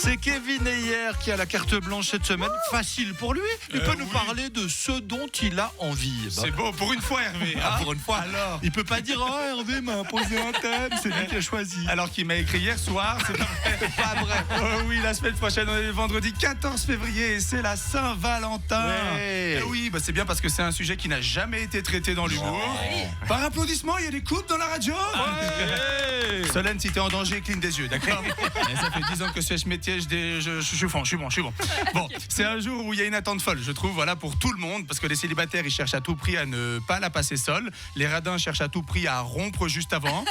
C'est Kevin Ayer qui a la carte blanche cette semaine. Facile pour lui. Il peut nous parler de ce dont il a envie. C'est beau, pour une fois Hervé. Pour une fois. Alors, il peut pas dire Hervé m'a imposé un thème, c'est lui qui a choisi. Alors qu'il m'a écrit hier soir, c'est pas vrai. Oh oui, la semaine prochaine, on est le vendredi 14 février et c'est la Saint-Valentin. Ouais. Oui, c'est bien parce que c'est un sujet qui n'a jamais été traité dans l'humour. Par applaudissement, il y a des couples dans la radio. Solène, si t'es en danger, cligne des yeux, d'accord? Et ça fait 10 ans que je métier, je suis bon. Bon, c'est un jour où il y a une attente folle, je trouve, voilà, pour tout le monde, parce que les célibataires, ils cherchent à tout prix à ne pas la passer seule. Les radins cherchent à tout prix à rompre juste avant.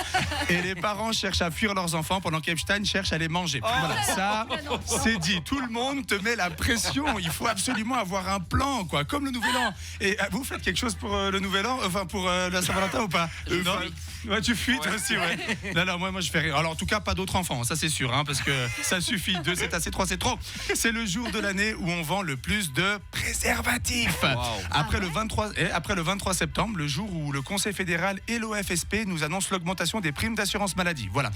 Et les parents cherchent à fuir leurs enfants pendant qu'Epstein cherche à les manger. Voilà, ça, c'est dit. Tout le monde te met la pression. Il faut absolument avoir un plan, quoi, comme le Nouvel An. Et vous faites quelque chose pour le Nouvel An, enfin pour la Saint-Valentin ou pas? Non. Ouais, tu fuis toi aussi, ouais. Non, moi je fais rire. Alors en tout cas, pas d'autres enfants, ça c'est sûr, parce que ça suffit. 2 c'est assez, 3 c'est trop. C'est le jour de l'année où on vend le plus de préservatifs. Wow. Après le 23 septembre, le jour où le Conseil fédéral et l'OFSP nous annoncent l'augmentation des primes d'assurance maladie. Voilà.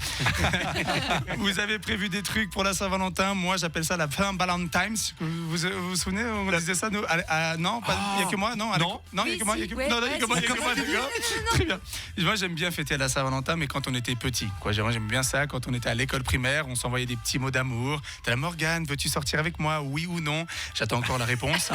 Vous avez prévu des trucs pour la Saint-Valentin? Moi, j'appelle ça la Valentine's. Vous vous souvenez, on disait ça, nous? Non, il n'y a que moi, non? Non. Non, il n'y a que moi, il y a que moi, d'accord. Très bien. Moi, j'aime bien fêter la Saint-Valentin, mais quand on était petit, quoi. J'aime bien ça. Quand on était à l'école primaire, on s'envoyait des petits mots d'amour. T'as la Morgane, veux-tu sortir avec moi? Oui ou non? J'attends encore la réponse.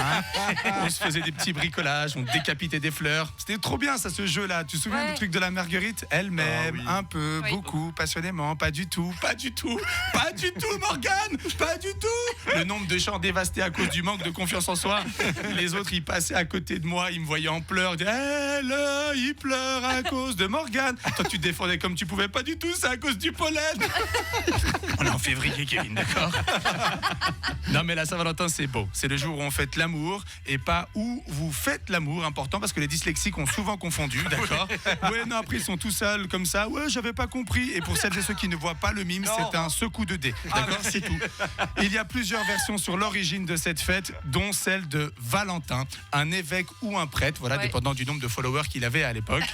On se faisait des petits bricolages, on décapitait des fleurs. C'était trop bien, ça, ce jeu-là. Tu te souviens du truc de la Marguerite? Elle m'aime un peu, beaucoup, passionnément, pas du tout, Morgane, pas du tout. Le nombre de chants dévastés à cause du manque de confiance en soi. Les autres, ils passaient à côté de moi, ils me voyaient en pleurs, ils disaient, il pleure à cause de Morgane. Toi, tu te défendais comme tu pouvais, pas du tout, c'est à cause du pollen. On est en février, Kevin, d'accord? Non, mais la Saint-Valentin, c'est beau. C'est le jour où on fête l'amour et pas où vous faites l'amour. Important parce que les dyslexiques ont souvent confondu, d'accord? Ouais, non, après, ils sont tout seuls comme ça. Ouais, j'avais pas compris. Et pour celles et ceux qui ne voient pas le mime, c'est un secou de dés, d'accord? C'est tout. Il y a plusieurs versions sur l'origine de cette fête, dont celle de Valentin, un évêque ou un prêtre, voilà, dépendant du nombre de followers qu'il avait à l'époque,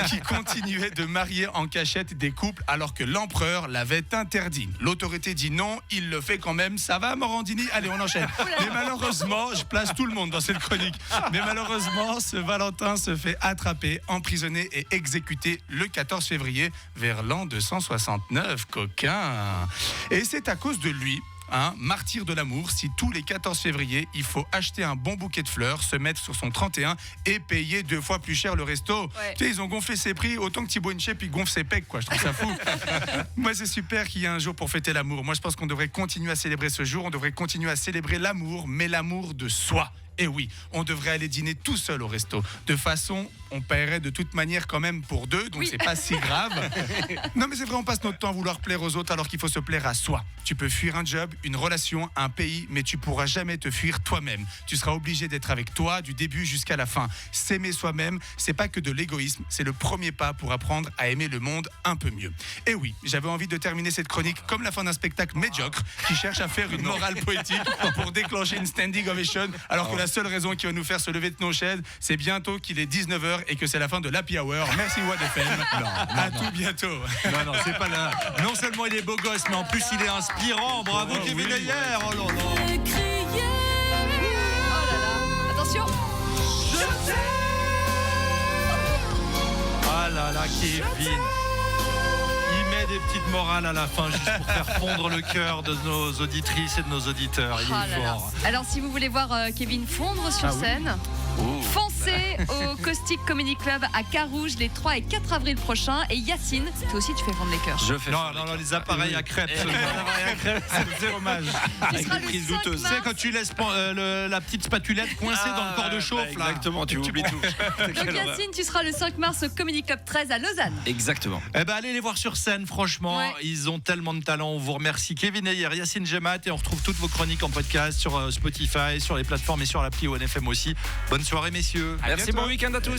qui continuait de marier en cachette des couples alors que l'empereur l'avait interdit. L'autorité dit non, il le fait quand même. Ça va, Morandini? Allez, on enchaîne. Mais malheureusement, je place tout le monde dans cette chronique. Mais malheureusement, ce Valentin se fait attraper, emprisonner et exécuter le 14 février vers l'an 269. Coquin. Et c'est à cause de lui, martyr de l'amour, si tous les 14 février, il faut acheter un bon bouquet de fleurs, se mettre sur son 31 et payer 2 fois plus cher le resto. Tu sais, ils ont gonflé ses prix autant que Thibaut Inchep il gonfle ses pecs, quoi. Je trouve ça fou. Moi, c'est super qu'il y ait un jour pour fêter l'amour. Moi, je pense qu'on devrait continuer à célébrer ce jour. On devrait continuer à célébrer l'amour, mais l'amour de soi. Et oui, on devrait aller dîner tout seul au resto. De façon, on paierait de toute manière quand même pour 2, donc c'est pas si grave. Non mais c'est vrai, on passe notre temps à vouloir plaire aux autres alors qu'il faut se plaire à soi. Tu peux fuir un job, une relation, un pays, mais tu pourras jamais te fuir toi-même. Tu seras obligé d'être avec toi du début jusqu'à la fin. S'aimer soi-même, c'est pas que de l'égoïsme, c'est le premier pas pour apprendre à aimer le monde un peu mieux. Et oui, j'avais envie de terminer cette chronique comme la fin d'un spectacle médiocre qui cherche à faire une morale poétique pour déclencher une standing ovation alors que la seule raison qui va nous faire se lever de nos chaises, c'est bientôt qu'il est 19h et que c'est la fin de l'Happy Hour. Merci Watt FM. À tout bientôt. Non, c'est pas là. Non seulement il est beau gosse, mais en plus il est inspirant. Bravo Kevin Ayer. Oh là là. Attention. Ah là là, Kevin. Il met des petites morales à la fin juste pour faire fondre le cœur de nos auditrices et de nos auditeurs. Il est fort. Alors si vous voulez voir Kevin fondre sur scène, foncez au Caustic Comedy Club à Carouge les 3 et 4 avril prochains. Et Yacine, toi aussi tu fais fondre les cœurs. Je fais non, les appareils à crêpes. C'est hommage. Avec des prises douteuses. Tu sais, quand tu laisses la petite spatulette coincée dans le corps de chauffe. Là. Exactement, tu oublies tout. Donc Yacine, tu seras le 5 mars au Comedy Club 13 à Lausanne. Exactement. Eh ben, allez les voir sur scène, franchement. Ils ont tellement de talent. On vous remercie. Kevin Ayer, Yacine Gemat. Et on retrouve toutes vos chroniques en podcast sur Spotify, sur les plateformes et sur l'appli ONFM aussi. Bonne soirée, messieurs. Merci, bon week-end à tous.